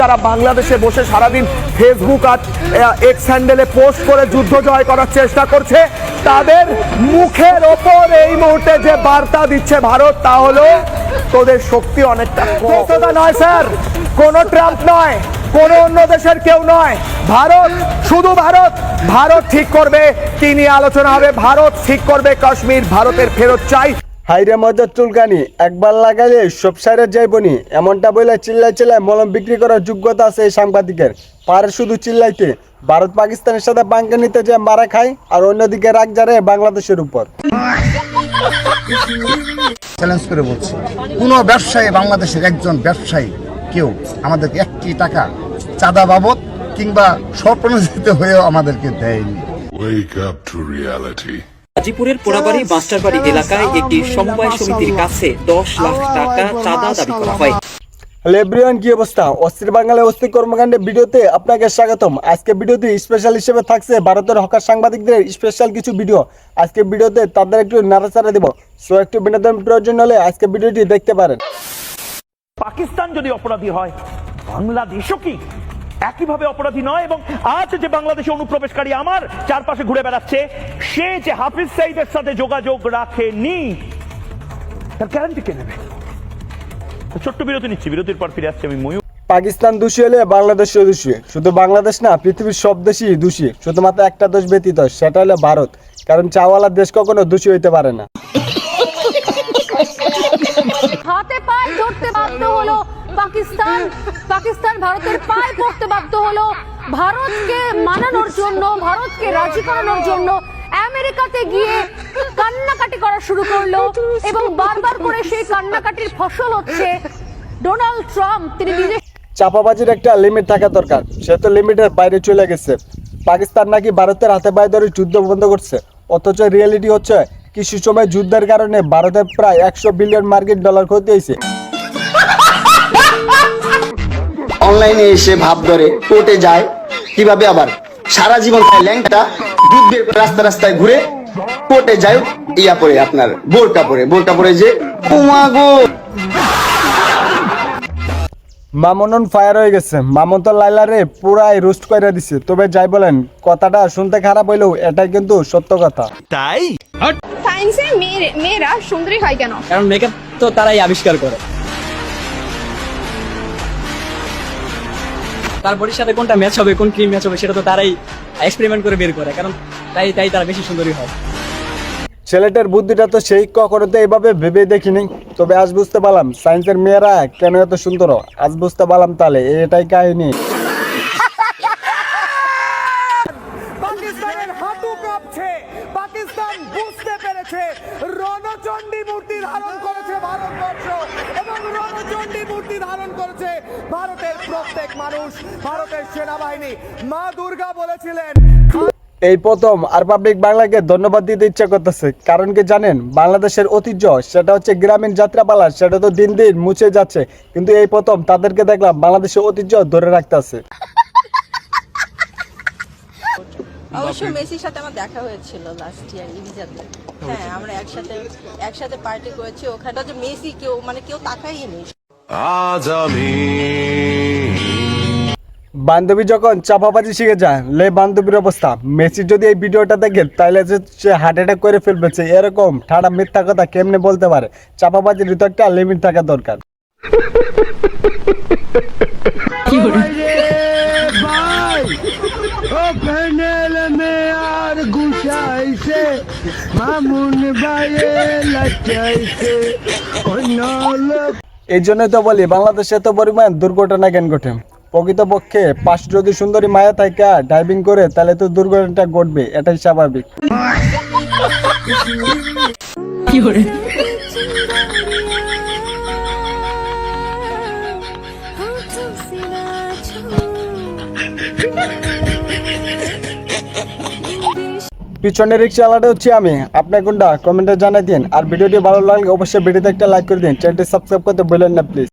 তারা বাংলাদেশে বসে সারাদিন ফেসবুক আর এক্স হ্যান্ডেলে পোস্ট করে যুদ্ধ জয় করার চেষ্টা করছে, তাদের মুখের ওপর এই মুহূর্তে যে বার্তা দিচ্ছে ভারত তা হলো তোদের শক্তি অনেকটা নয় স্যার, কোন ট্রাম্প নয়, কোন অন্য দেশের কেউ নয়, ভারত, শুধু ভারত। ভারত ঠিক করবে কি নিয়ে আলোচনা হবে, ভারত ঠিক করবে কাশ্মীর ভারতের ফেরত চাই। হাইরে মজার চুলকানি, একবার লাগাইলে সব সাইরে যাইবনি, এমনটা বলে চিল্লাই চিল্লাই মলম বিক্রি করার যোগ্যতা আছে এই সাংবাদিকের। পারে শুধু চিল্লাইতে, ভারত পাকিস্তানের সাথে পাঙ্গা নিতে যে মারা খায়, আর অন্যদিকে রাগ জারে বাংলাদেশের উপর। চ্যালেঞ্জ করে বলছি, কোনো ব্যবসায়ী, বাংলাদেশের একজন ব্যবসায়ী কেউ আমাদেরকে একটি টাকা চাঁদা বাবদ কিংবা স্বপ্রণোদিত হয়েও আমাদেরকে দেয়নি। Wake up to reality. গাজীপুরের পোড়াবাড়ি মাস্টারবাড়ি এলাকায় একটি সমবায় সমিতির কাছে 10 লাখ টাকা চাঁদা দাবি করা হয়। হ্যালো এভরিওয়ান, কি অবস্থা? অস্থির বাঙালি অস্থির কর্মকাণ্ডের ভিডিওতে আপনাকে স্বাগতম। আজকে ভিডিওতে স্পেশাল হিসেবে থাকছে ভারতের হকার সাংবাদিকদের স্পেশাল কিছু ভিডিও। আজকে ভিডিওতে তাদের একটু নাড়াচাড়া দেব, সো একটু বিনোদন প্রয়োজন হলে আজকে ভিডিওটি দেখতে পারেন। পাকিস্তান যদি অপরাধী হয়, বাংলাদেশও কি একইভাবে অপরাধী নয়? এবং আজ যে বাংলাদেশে অনুপ্রবেশকারী আমার চারপাশে ঘুরে বেড়াচ্ছে, সে যে হাফিজ সাইদের সাথে যোগাযোগ রাখেনি, তার গ্যারান্টি কে নেবে? ছোট্ট বিরতি নিচ্ছি, বিরতির পর ফিরে আসছি আমি ময়ূর। পাকিস্তান দোষী হলে বাংলাদেশও দোষী। শুধু বাংলাদেশ না, পৃথিবীর সব দেশই দোষী, শুধুমাত্র একটা দোষ ব্যতীত, সেটা হলো ভারত। কারণ চাওয়ালা দেশ কখনো দোষী হইতে পারে না। হাতে পায়ে ধরতে বাধ্য হলো পাকিস্তান, পাকিস্তান ভারতের পায়ে পড়তে বাধ্য হলো। ভারতকে মানানোর জন্য, ভারতকে রাজি করানোর জন্য আমেরিকাতে গিয়ে কান্নাকাটি করা শুরু করলো, এবং বারবার করে সেই কান্নাকাটির ফসল হচ্ছে ডোনাল্ড ট্রাম্প। তিনি নিজে চাপাবাজির একটা লিমিট থাকা দরকার, সে তো লিমিটের বাইরে চলে গেছে। পাকিস্তান নাকি ভারতের হাতে পায়ে ধরে যুদ্ধ বন্ধ করছে, অথচ রিয়েলিটি হচ্ছে কিছু সময় যুদ্ধের কারণে ভারতের প্রায় 100 বিলিয়ন মার্কিন ডলার ক্ষতি হয়েছে। অনলাইনে এসে ভাব ধরে কোর্টে যায়, কিভাবে আবার সারা জীবন ল্যাংটা দুধ বের করে রাস্তা রাস্তায় ঘুরে কোর্টে যায় ইয়া পরে, আপনার বোরকা পরে যে গো। মামুন ফায়ার হয়ে গেছে, মামুন তো লাইলারে পুরাই রোস্ট করে দিছে। তবে যাই বলেন, কথাটা শুনতে খারাপ হইলেও এটাই কিন্তু সত্য কথা। তাই সায়েন্সে মেয়েরা সুন্দরী হয় কেন? কারণ মেকআপ তো তারাই আবিষ্কার করে, তার বডির সাথে কোনটা ম্যাচ হবে, কোন ক্রিম ম্যাচ হবে, সেটা তো তারাই এক্সপেরিমেন্ট করে বের করে। কারণ তাই তারা বেশি সুন্দরী হয়। ছেলেটার বুদ্ধিটা তো সেই কখনো তো এইভাবে ভেবে দেখিনি। তবে আজ বুঝতে পারলাম সায়েন্সের মেয়েরা কেন এত সুন্দর। আজ বুঝতে পারলাম তাহলে এটাই কাহিনী। পাকিস্তানের হাঁটু কাঁপছে, পাকিস্তান বুঝতে পেরেছে রণচণ্ডী মূর্তি ধারণ করেছে ভারতবর্ষ, এবং রণচণ্ডী মূর্তি ধারণ করেছে ভারতের প্রত্যেক মানুষ। ভারতের সেনাবাহিনী, মা দুর্গা বলেছিলেন। এই প্রথম আর পাবলিক বাংলাকে ধন্যবাদ দিতে ইচ্ছা করতেছে। কারণ কি জানেন, বাংলাদেশের ঐতিহ্য সেটা হচ্ছে গ্রামীণ যাত্রাপালা, সেটা তো দিন দিন মুছে যাচ্ছে, কিন্তু এই প্রথম তাদেরকে দেখলাম বাংলাদেশের ঐতিহ্য ধরে রাখতেছে। অবশ্য মেসির সাথে আমার দেখা হয়েছিল লাস্ট ইয়ার ইবিজাতে। হ্যাঁ, আমরা একসাথে পার্টি করেছি ওখানে। যে মেসি কেউ তাকাইনি। আজ আমি বান্ধবী যখন চাপাবাজি শিখে যায়, লে বান্ধবীর অবস্থা। মেসি যদি এই ভিডিওটা দেখে তাহলে সে হার্ট অ্যাটাক করে ফেলবে। এরকম ঠাড়া মিথ্যা কথা কেমনে বলতে পারে? চাপাবাজির তো একটা লিমিট থাকা দরকার। এই জন্যই তো বলি বাংলাদেশে এত পরিমাণ দুর্ঘটনা কেন ঘটে। প্রকৃতপক্ষে পাশ যদি সুন্দরী মায়া থাকে ড্রাইভিং করে, তাহলে তো দুর্ঘটনাটা ঘটবে, এটাই স্বাভাবিক। পিছনের রিক্সাওয়ালাটা হচ্ছে আমি। আপনার কোনটা কমেন্টে জানাই দিন। আর ভিডিওটি ভালো লাগলে অবশ্যই ভিডিওতে একটা লাইক করে দিন। চ্যানেলটি সাবস্ক্রাইব করতে ভুলেন না প্লিজ।